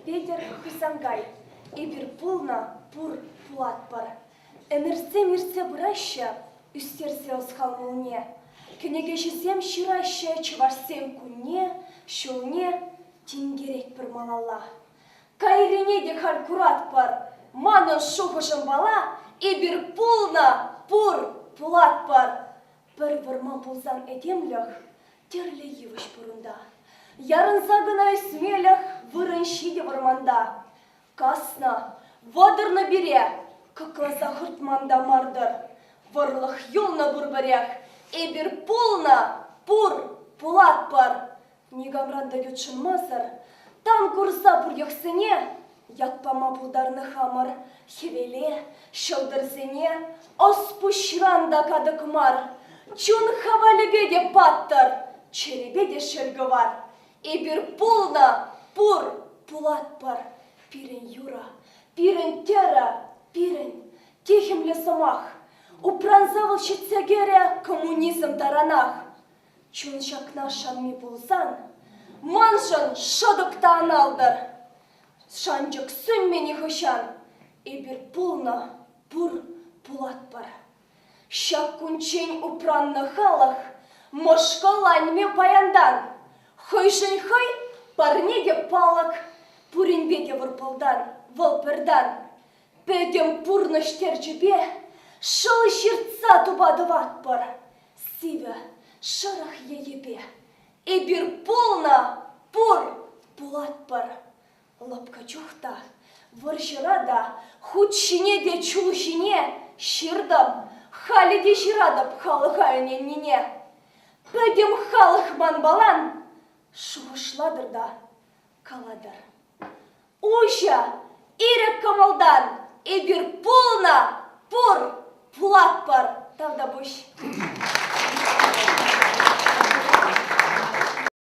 Петер хысангай, эбир пулна пур пулат бар. Эмерсе-мирсе бұраща, үстерсе осхалмылне. Кенегешесем шираща, чывашсем күнне, шулне, тенгерек бір малала. Кайрене де курат бар, манын шухышын бала, эбир пулна пур пулат бар. Бір вырма пулсан эдемлях, терле евыш бұрында. Ярынса гына үсмелях, вырын шиде вырманда. Касна, водырны бере, кыкласа хыртманда мардыр. Варлых юлна бурбарях, эбир пулна пур пулат бар. Негамранда ютшын мазыр, там курса пур яхсыне, ятпама пулдарны хамыр, хевеле, шылдырзене, оспушранда кадыкмар. Чун хавалебеде паттыр, черебеде шыргывар. Эбир пулна пур пулат бар. Пирен юра, пирен тера, пирен техимле самах. Упранзавыл щитсегере коммунизм таранах. Чун шакна шанми пулсан, маншан шадыкта аналдыр. Шанчык сүнмени хышан, эбир пулна пур пулат бар. Шак кунчень упранны халах, мошкаланьме паяндан. Хыйшын хый парнеге палак, пуринбеге вырпылдан, вылпырдан. Педем пурны штерчебе, шылы ширтса тубадыват бар. Сиве шарах ебе, эбир пулна пур пулат бар. Лапка чухта, варшырада, худшине де чулшине, ширдам, хали де ширадап халыхайне нене. Педем халых манбалан, шуғышладыр да каладыр. Уща, ирек камалдан, эбир пулна пур пулат бар. Тавда бұш.